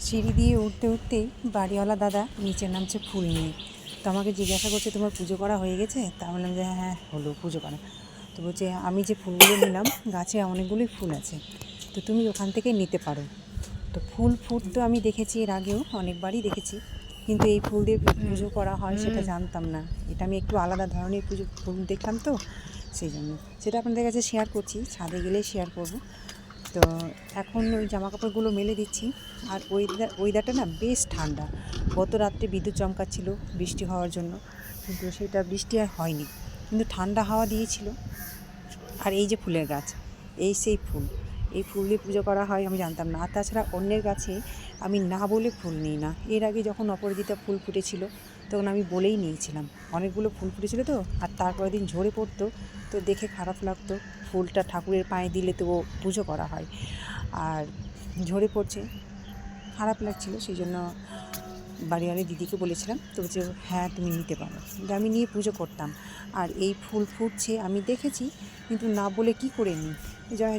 সিঁড়ি দিয়ে উঠতে উঠতেই বাড়িওয়ালা দাদা নিচে নামছে ফুল নিয়ে। তো আমাকে জিজ্ঞাসা করছে, তোমার পুজো করা হয়ে গেছে? তা বললাম যে হ্যাঁ হলো, পুজো করা। তো বলছে, আমি যে ফুলগুলো নিলাম, গাছে অনেকগুলোই ফুল আছে, তো তুমি ওখান থেকে নিতে পারো। তো ফুল ফুটতো আমি দেখেছি, এর আগেও অনেকবারই দেখেছি, কিন্তু এই ফুল দিয়ে পুজো করা হয় সেটা জানতাম না। এটা আমি একটু আলাদা ধরনের ফুল দেখলাম, তো সেই জন্য সেটা আপনাদের কাছে শেয়ার করছি। ছাদে গেলেই শেয়ার করব। তো এখন ওই জামা কাপড়গুলো মেলে দিচ্ছি। আর ওয়েদারটা না বেশ ঠান্ডা। গত রাত্রে বিদ্যুৎ চমকাচ্ছিল বৃষ্টি হওয়ার জন্য, কিন্তু সেটা বৃষ্টি আর হয়নি, কিন্তু ঠান্ডা হাওয়া দিয়েছিল। আর এই যে ফুলের গাছ, এই সেই ফুল, এই ফুল দিয়ে পুজো করা হয় আমি জানতাম না। আর তাছাড়া অন্যের গাছে আমি না বলে ফুল নিই না। এর আগে যখন অপরাজিতা ফুল ফুটেছিল তখন আমি বলেই নিয়েছিলাম, অনেকগুলো ফুল ফুটেছিল তো, আর তারপরের দিন ঝরে পড়তো, তো দেখে খারাপ লাগতো। ফুলটা ঠাকুরের পায়ে দিলে তো পুজো করা হয়, আর ঝরে পড়ছে, খারাপ লাগছিলো। সেই জন্য বাড়িওয়ালি দিদিকে বলেছিলাম, তো বলছে হ্যাঁ তুমি নিতে পারো, কিন্তু আমি নিয়ে পুজো করতাম। আর এই ফুল ফুটছে আমি দেখেছি, কিন্তু না বলে কি করে নিই।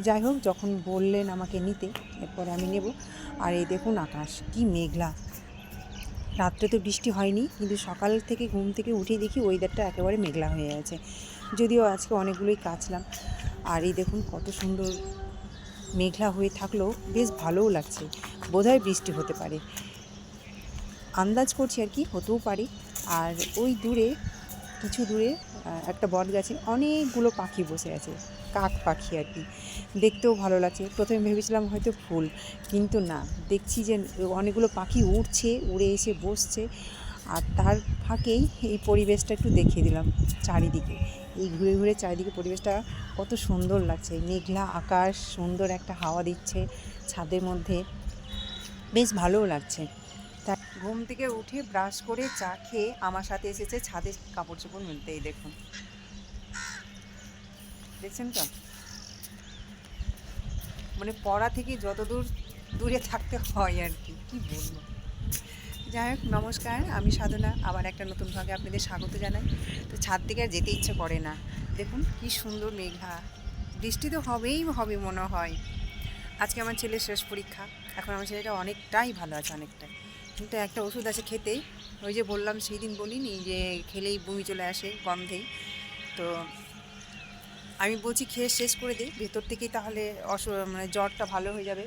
যাই হোক, যখন বললেন আমাকে নিতে, এরপরে আমি নেব। আর এই দেখুন আকাশ কি মেঘলা। রাত্রে তো বৃষ্টি হয়নি, কিন্তু সকাল থেকে ঘুম থেকে উঠে দেখি ওয়েদারটা একেবারে মেঘলা হয়ে আছে। যদিও আজকে অনেকগুলোই কাচলাম। আর এই দেখুন কত সুন্দর মেঘলা হয়ে থাকলেও বেশ ভালোও লাগছে। বোধহয় বৃষ্টি হতে পারে, আন্দাজ করছি আর কি, হতেও পারে। আর ওই দূরে, কিছু দূরে একটা বট গাছে অনেকগুলো পাখি বসে আছে, কাক পাখি আর কি, দেখতেও ভালো লাগছে। প্রথমে ভেবেছিলাম হয়তো ফুল, কিন্তু না, দেখছি যে অনেকগুলো পাখি উড়ছে, উড়ে এসে বসছে। আর তার ফাঁকেই এই পরিবেশটা একটু দেখিয়ে দিলাম চারিদিকে। এই ঘুরে ঘুরে চারিদিকে পরিবেশটা কত সুন্দর লাগছে, মেঘলা আকাশ, সুন্দর একটা হাওয়া দিচ্ছে ছাদের মধ্যে, বেশ ভালোও লাগছে। তাই ঘুম থেকে উঠে ব্রাশ করে চা খেয়ে আমার সাথে এসেছে ছাদে কাপড় চোপড় মেলতে। এই দেখুন, দেখছেন তো, মানে পড়া থেকে যত দূরে থাকতে হয় আর কি, কী বলবো। যাই হোক, নমস্কার, আমি সাধনা, আবার একটা নতুন ভাগে আপনাদের স্বাগত জানাই। তো ছাদ থেকে আর যেতে ইচ্ছে করে না। দেখুন কি সুন্দর মেঘলা, বৃষ্টি তো হবেই হবে মনে হয়। আজকে আমার ছেলের শেষ পরীক্ষা। এখন আমার ছেলেটা অনেকটাই ভালো আছে, অনেকটাই, কিন্তু একটা ওষুধ আছে খেতেই। ওই যে বললাম, সেই দিন বলিনি যে খেলেই বমি চলে আসে গন্ধেই। তো আমি বলছি খেয়ে শেষ করে দিই ভেতর থেকেই, তাহলে মানে জ্বরটা ভালো হয়ে যাবে।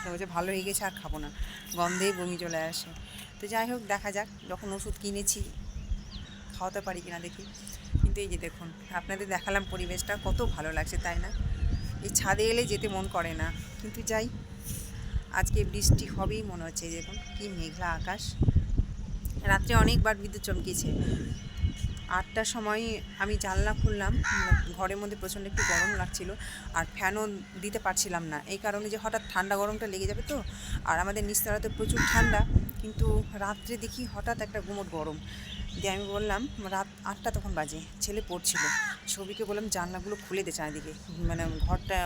তো বলছে ভালো হয়ে গেছে, আর খাবো না, গন্ধেই বমি চলে আসে। তো যাই হোক, দেখা যাক, যখন ওষুধ কিনেছি খাওয়াতে পারি কিনা দেখি। কিন্তু এই যে দেখুন, আপনাদের দেখালাম পরিবেশটা কত ভালো লাগছে, তাই না? এই ছাদে এলে যেতে মন করে না, কিন্তু যাই, আজকে বৃষ্টি হবেই মনে হচ্ছে। দেখুন কি মেঘলা আকাশ। রাত্রে অনেকবার বিদ্যুৎ চমকেছে। 8টার সময় আমি জানলা খুললাম, ঘরের মধ্যে প্রচণ্ড একটু গরম লাগছিল, আর ফ্যানও দিতে পারছিলাম না, এই কারণে যে হঠাৎ ঠান্ডা গরমটা লেগে যাবে তো। আর আমাদের নিচতলাতে প্রচুর ঠান্ডা, কিন্তু রাত্রে দেখি হঠাৎ একটা গুমোট গরম দিয়ে আমি বললাম, রাত 8টা তখন বাজে, ছেলে পড়ছিল, ছবিকে বললাম জানলাগুলো খুলে দে চারিদিকে, মানে ঘরটা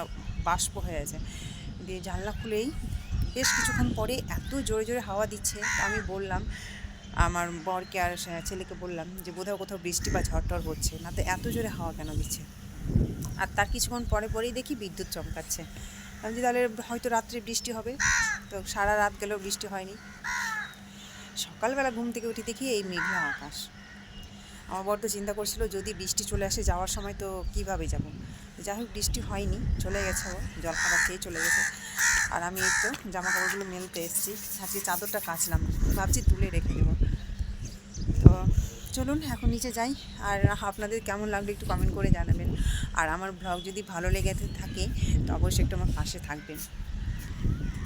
বাষ্প হয়ে আছে। দিয়ে জানলা খুলেই বেশ কিছুক্ষণ পরে এত জোরে জোরে হাওয়া দিচ্ছে, আমি বললাম আমার বরকে আর ছেলেকে বললাম যে বোধহয় কোথাও বৃষ্টি বা ঝড় হচ্ছে, না তো এত জোরে হাওয়া কেন দিচ্ছে। আর তার কিছুক্ষণ পরেই দেখি বিদ্যুৎ চমকাচ্ছে। আমি যে তাহলে হয়তো রাত্রে বৃষ্টি হবে, তো সারা রাত গেলেও বৃষ্টি হয়নি। সকালবেলা ঘুম থেকে উঠে দেখি এই মেঘলা আকাশ। আমার বর তো চিন্তা করছিল যদি বৃষ্টি চলে আসে যাওয়ার সময় তো কীভাবে যাব। যাই হোক, বৃষ্টি হয়নি, চলে গেছে, ও জলখাবার খেয়ে চলে গেছে। আর আমি এই তো জামা কাপড়গুলো মেলতে এসেছি, আজকে চাদরটা কাচলাম, ভাবছি তুলে রেখে দেবো। তো চলুন এখন নিচে যাই। আর আপনাদের কেমন লাগলো একটু কমেন্ট করে জানাবেন। আর আমার ব্লগ যদি ভালো লেগে থাকে তো অবশ্যই একটু আমার পাশে থাকবেন।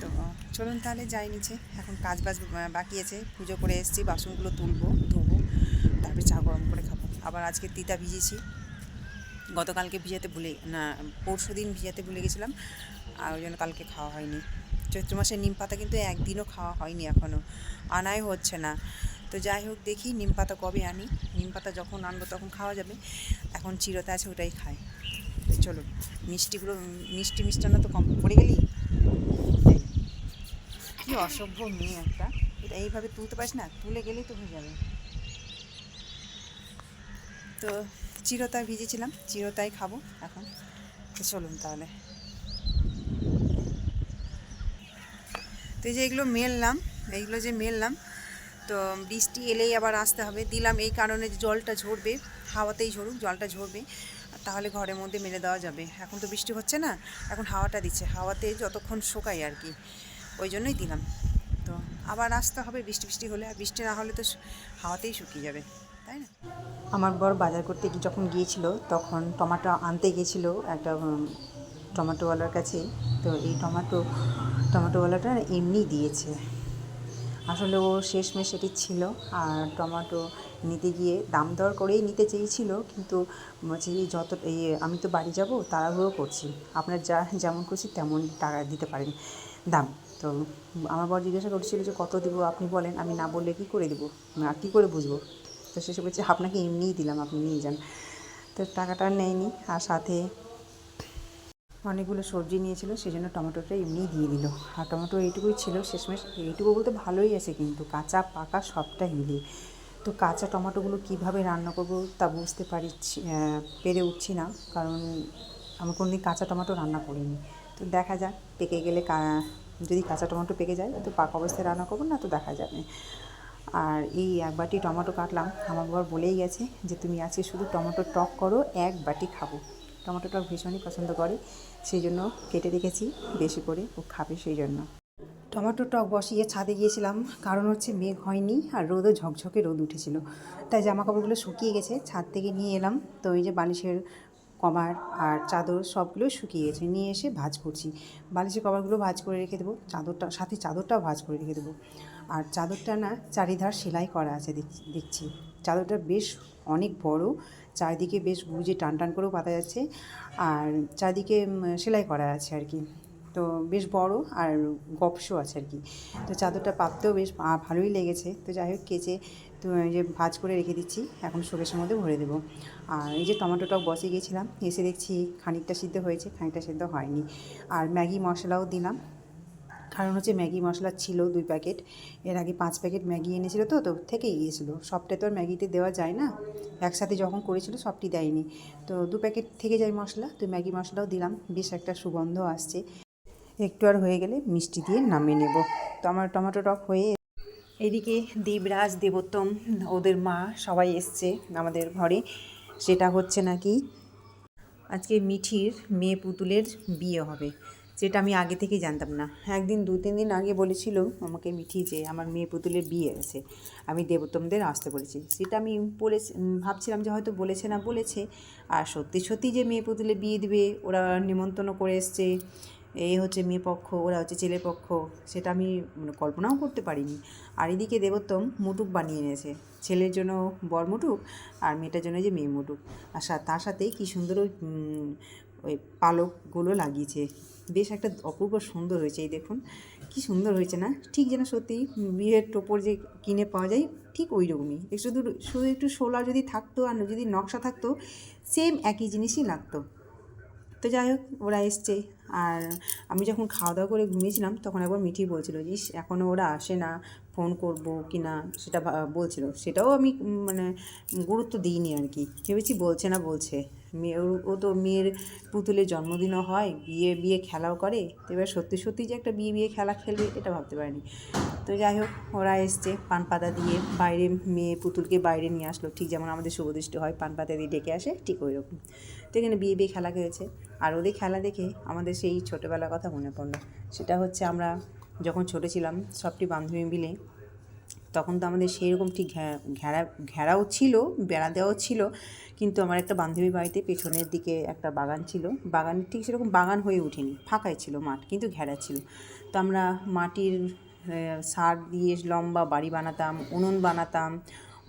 তো চলুন তাহলে যাই নিচে, এখন কাজ বাকি আছে, পুজো করে এসেছি, বাসনগুলো তুলবো, ধোবো, তারপরে চা গরম করে খাবো। আবার আজকে তিতা ভিজেছি, গতকালকে ভিজাতে ভুলে না, পরশু দিন ভিজাতে ভুলে গেছিলাম, আর ওই জন্য কালকে খাওয়া হয়নি। চৈত্র মাসের নিম পাতা কিন্তু একদিনও খাওয়া হয়নি, এখনও আনাই হচ্ছে না। তো যাই হোক, দেখি নিম পাতা কবে আনি, নিম পাতা যখন আনবো তখন খাওয়া যাবে। এখন চিরতা আছে, ওটাই খাই। তো চলুন, মিষ্টান্ন তো কম পড়ে গেলি, কি অসভ্য মেয়ে একটা, এটা এইভাবে তুলতে পারিস না, তুলে গেলেই তো হয়ে যাবে। তো চিরতা ভিজেছিলাম, চিরতাই খাবো এখন। তো চলুন তাহলে। তো এই যে এগুলো মেললাম, এইগুলো যে মেললাম, তো বৃষ্টি এলেই আবার আসতে হবে। দিলাম এই কারণে যে জলটা ঝরবে, হাওয়াতেই ঝরুক, জলটা ঝরবে, তাহলে ঘরের মধ্যে মেলে দেওয়া যাবে। এখন তো বৃষ্টি হচ্ছে না, এখন হাওয়াটা দিচ্ছে, হাওয়াতে যতক্ষণ শোকাই আর কি, ওই জন্যই দিলাম। তো আবার আসতে হবে বৃষ্টি বৃষ্টি হলে, আর বৃষ্টি না হলে তো হাওয়াতেই শুকিয়ে যাবে, তাই না? আমার বর বাজার করতে যখন গিয়েছিল, তখন টমেটো আনতে গিয়েছিল একটা টমেটোওয়ালার কাছে। তো এই টমেটোওয়ালাটা এমনি দিয়েছে, আসলে ও শেষমেশ এটি ছিল। আর টমেটো নিতে গিয়ে দাম দর করেই নিতে চেয়েছিল, কিন্তু বলছে যে আমি তো বাড়ি যাব, তাড়াহুড়ো করছি, আপনার যেমন খুশি তেমন টাকা দিতে পারেন দাম। তো আমার বর জিজ্ঞাসা করছিল যে কত দিব, আপনি বলেন, আমি না বললে কী করে দেবো, কী করে বুঝবো। তো শেষে বলছে আপনাকে এমনিই দিলাম, আপনি নিয়ে যান। তো টাকাটা নেয়নি, আর সাথে অনেকগুলো সবজি নিয়েছিল, সেই জন্য টমেটোটা এমনিই দিয়ে দিল। আর টমেটো এইটুকুই ছিল শেষমেশ, এইটুকু বলতে ভালোই আছে, কিন্তু কাঁচা পাকা সবটা মিলিয়ে। তো কাঁচা টমেটোগুলো কীভাবে রান্না করব তা বুঝতে পেরে উঠছি না, কারণ আমি কোনোদিন কাঁচা টমেটো রান্না করিনি। তো দেখা যাক, পেকে গেলে যদি কাঁচা টমেটো পেকে যায় তো পাকা অবস্থায় রান্না করবো, না তো দেখা যাবে। আর এই এক বাটি টমেটো কাটলাম, আমার বর বলেই গেছে যে তুমি আজকে শুধু টমেটো টক করো, এক বাটি খাবো। টমেটো টক ভীষণই পছন্দ করে, সেই জন্য কেটে রেখেছি বেশি করে, ও খাবে সেই জন্য। টমেটো টক বসিয়ে ছাদে গিয়েছিলাম, কারণ হচ্ছে মেঘ হয়নি আর রোদও ঝকঝকে রোদ উঠেছিল, তাই জামা কাপড়গুলো শুকিয়ে গেছে, ছাদ থেকে নিয়ে এলাম। তো এই যে বালিশের কভার আর চাদর সবগুলো শুকিয়ে গেছে, নিয়ে এসে ভাঁজ করছি। বালিশের কভারগুলো ভাঁজ করে রেখে দেবো, চাদরটাও ভাঁজ করে রেখে দেবো। আর চাদরটা না চারিধার সেলাই করা আছে দেখছি। চাদরটা বেশ অনেক বড়, চারিদিকে বেশ গুজে টান টান করেও পাতা যাচ্ছে, আর চারিদিকে সেলাই করা আছে আর কি। তো বেশ বড় আর গপসও আছে আর কি। তো চাদরটা পাততেও বেশ ভালোই লেগেছে। তো যাই হোক, কেচে তো এই যে ভাঁজ করে রেখে দিচ্ছি, এখন শোকেসের মধ্যে ভরে দেবো। আর এই যে টমেটোটাও বসিয়ে গিয়েছিলাম, এসে দেখছি খানিকটা সিদ্ধ হয়েছে, খানিকটা সিদ্ধ হয়নি। আর ম্যাগি মশলাও দিলাম, কারণ হচ্ছে ম্যাগি মশলা ছিল 2 প্যাকেট, এর আগে 5 প্যাকেট ম্যাগি এনেছিল, তো থেকেই গিয়েছিলো। সবটা তো আর ম্যাগিতে দেওয়া যায় না, একসাথে যখন করেছিল সবটি দেয়নি, তো 2 প্যাকেট থেকে যায় মশলা, তো ম্যাগি মশলাও দিলাম, বেশ একটা সুগন্ধ আসছে। একটু আর হয়ে গেলে মিষ্টি দিয়ে নামিয়ে নেব। তো আমার টমেটো টক হয়ে, এদিকে দেবরাজ, দেবোত্তম, ওদের মা সবাই এসছে আমাদের ঘরে। সেটা হচ্ছে নাকি আজকে মিঠির মেয়ে পুতুলের বিয়ে হবে, যেটা আমি আগে থেকেই জানতাম না। একদিন 2-3 দিন আগে বলেছিল আমাকে মিঠি যে আমার মেয়ে পুতুলের বিয়ে আছে, আমি দেবোত্তমদের আসতে বলেছি। সেটা আমি ভাবছিলাম যে হয়তো বলেছে না বলেছে, আর সত্যি সত্যি যে মেয়ে পুতুলের বিয়ে দিবে, ওরা নিমন্ত্রণ করে এসছে, এই হচ্ছে মেয়ে পক্ষ, ওরা হচ্ছে ছেলে পক্ষ, সেটা আমি কল্পনাও করতে পারিনি। আর এদিকে দেবোত্তম মুটুক বানিয়ে এনেছে, ছেলের জন্য বর মুটুক, আর মেয়েটার জন্য যে মেয়ে মুটুক। আর তার সাথে কী সুন্দর ওই পালকগুলো লাগিয়েছে, বেশ একটা অপূর্ব সুন্দর হয়েছে। এই দেখুন কি সুন্দর হয়েছে না, ঠিক যেন সত্যি বিয়ের টোপর যে কিনে পাওয়া যায় ঠিক ওই রকমই। শুধু শুধু একটু শোলা যদি থাকতো আর যদি নকশা থাকতো, সেম একই জিনিসই লাগতো। তো যাই হোক, ওরা এসছে। আর আমি যখন খাওয়া দাওয়া করে ঘুমিয়েছিলাম, তখন একবার মিঠি বলছিল যে এখনও ওরা আসে না, ফোন করব কি না সেটা বলছিল। সেটাও আমি মানে গুরুত্ব দিইনি আর কি, ভেবেছি বলছে না বলছে। ও তো মেয়ের পুতুলের জন্মদিনও হয়, বিয়ে খেলাও করে, তো এবার সত্যি সত্যি যে একটা বিয়ে খেলা খেলবে এটা ভাবতে পারিনি। তো যাই হোক, ওরা এসছে, পান পাতা দিয়ে বাইরে মেয়ে পুতুলকে বাইরে নিয়ে আসলো, ঠিক যেমন আমাদের শুভদৃষ্টি হয়, পান পাতা দিয়ে ডেকে আসে, ঠিক ওই রকম। তো এখানে বিয়ে খেলা খেলেছে। আর ওদের খেলা দেখে আমাদের সেই ছোটোবেলার কথা মনে পড়লো। সেটা হচ্ছে আমরা যখন ছোটো ছিলাম সবটি বান্ধবী মিলে, তখন তো আমাদের সেই রকম ঠিক ঘেরাও ছিল, বেড়া দেওয়াও ছিল, কিন্তু আমার একটা বান্ধবীর বাড়িতে পেছনের দিকে একটা বাগান ছিল। বাগান ঠিক সেরকম বাগান হয়ে ওঠেনি, ফাঁকাই ছিল মাঠ, কিন্তু ঘেরা ছিল। তো আমরা মাটির সার দিয়ে লম্বা বাড়ি বানাতাম, উনুন বানাতাম,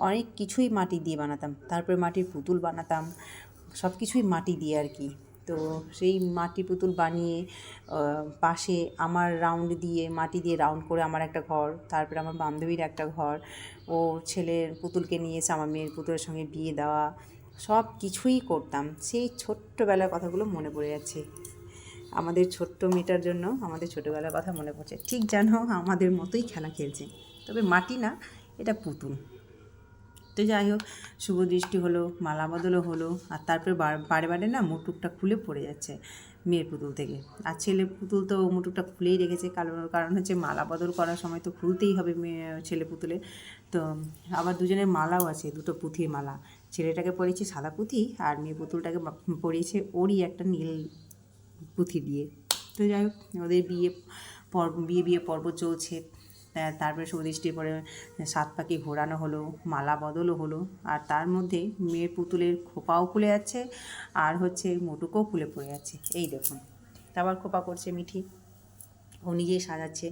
অনেক কিছুই মাটি দিয়ে বানাতাম। তারপরে মাটির পুতুল বানাতাম, সব কিছুই মাটি দিয়ে আর কি। তো সেই মাটি পুতুল বানিয়ে পাশে আমার মাটি দিয়ে রাউন্ড করে আমার একটা ঘর, তারপরে আমার বান্ধবীর একটা ঘর, ও ছেলের পুতুলকে নিয়ে এসে আমার মেয়ের পুতুলের সঙ্গে বিয়ে দেওয়া, সব কিছুই করতাম। সেই ছোট্টবেলার কথাগুলো মনে পড়ে যাচ্ছে। আমাদের ছোট্ট মেয়েটার জন্য আমাদের ছোটোবেলার কথা মনে পড়ছে, ঠিক যেন আমাদের মতোই খেলা খেলছে, তবে মাটি না, এটা পুতুল। তো যাই হোক, শুভ দৃষ্টি হলো, মালা বদলও হলো, আর তারপরে বারে বারে না মুটুকটা খুলে পড়ে যাচ্ছে। মেয়ের পুতুল থেকে। আর ছেলে পুতুল তো মুটুকটা খুলেই রেখেছে, কারণ কারণ হচ্ছে মালা বদল করার সময় তো খুলতেই হবে ছেলে পুতুলে। তো আবার দুজনের মালাও আছে, দুটো পুঁথির মালা। ছেলেটাকে পরিয়েছে সাদা পুঁথি, আর মেয়ে পুতুলটাকে পরিয়েছে ওরই একটা নীল পুঁথি দিয়ে। তো যাই হোক, ওদের বিয়ে পর্ব চলছে। তারপরে সুদৃষ্টির পরে 7 পাখি ঘোরানো হলো, মালা বদলও হলো, আর তার মধ্যে মেয়ের পুতুলের খোপাও খুলে যাচ্ছে, আর হচ্ছে মুটুকও খুলে পড়ে যাচ্ছে। এই দেখুন, আবার খোপা করছে মিঠি, ও নিজেই সাজাচ্ছে।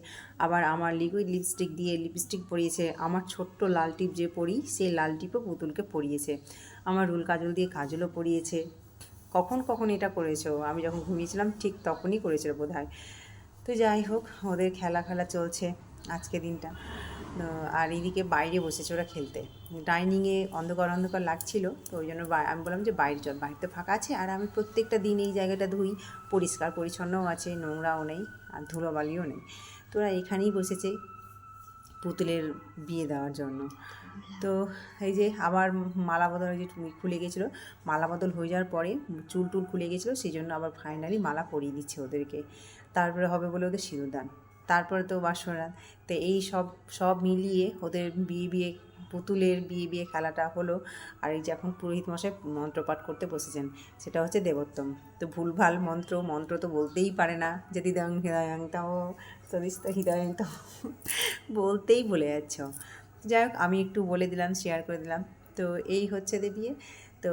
আবার আমার লিকুইড লিপস্টিক দিয়ে লিপস্টিক পরিয়েছে, আমার ছোট্ট লাল টিপ যে পরি সেই লাল টিপও পুতুলকে পরিয়েছে। আমার রুল কাজল দিয়ে কাজলও পরিয়েছে। কখন কখন এটা করেছো, আমি যখন ঘুমিয়েছিলাম ঠিক তখনই করেছিল বোধ হয়। তো যাই হোক, ওদের খেলা চলছে আজকে দিনটা। আর এইদিকে বাইরে বসেছে ওরা খেলতে। ডাইনিংয়ে অন্ধকার লাগছিল, তো ওই জন্য আমি বললাম যে বাইরে চল, বাড়িতে ফাঁকা আছে, আর আমি প্রত্যেকটা দিন এই জায়গাটা ধুই, পরিষ্কার পরিচ্ছন্নও আছে, নোংরাও নেই আর ধুলোবালিও নেই। তো ওরা এখানেই বসেছে পুতুলের বিয়ে দেওয়ার জন্য। তো এই যে আবার মালা বদল, যে খুলে গেছিলো, মালা বদল হয়ে যাওয়ার পরে চুল টুল খুলে গেছিলো, সেই জন্য আবার ফাইনালি মালা পরিয়ে দিচ্ছে ওদেরকে। তারপরে হবে বলে ওদের সিঁদুরদান, তারপরে তো বাসরাত। তো এই সব মিলিয়ে ওদের বিয়ে পুতুলের বিয়ে খেলাটা হলো। আর এই যে এখন পুরোহিত মশাই মন্ত্রপাঠ করতে বসেছেন, সেটা হচ্ছে দেবোত্তম। তো ভুলভাল মন্ত্র তো বলতেই পারে না, যে দিদাং হৃদয়ং তাও সদিস্ত হৃদয়ং তো বলতেই ভুলে যাচ্ছ। যাই হোক, আমি একটু বলে দিলাম, শেয়ার করে দিলাম। তো এই হচ্ছে ওদের বিয়ে। তো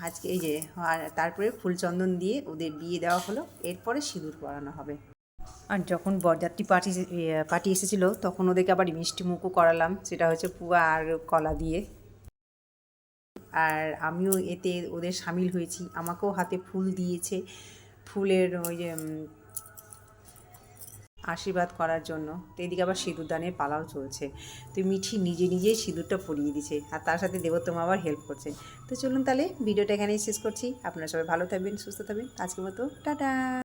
আজকে এই যে, আর তারপরে ফুলচন্দন দিয়ে ওদের বিয়ে দেওয়া হলো, এরপরে সিঁদুর পরানো হবে। আর যখন বরযাত্রী পার্টি এসেছিলো, তখন ওদেরকে আবার মিষ্টি মুখও করালাম, সেটা হচ্ছে পুয়া আর কলা দিয়ে। আর আমিও এতে ওদের সামিল হয়েছি, আমাকেও হাতে ফুল দিয়েছে, ফুলের ওই যে আশীর্বাদ করার জন্য। তো এদিকে আবার সিঁদুরদানের পালাও চলছে। তো মিঠি নিজেই সিঁদুরটা পরিয়ে দিছে, আর তার সাথে দেবোত্তম আবার হেল্প করছে। তো চলুন তাহলে ভিডিওটা এখানেই শেষ করছি। আপনারা সবাই ভালো থাকবেন, সুস্থ থাকবেন। আজকের মতো টাটা।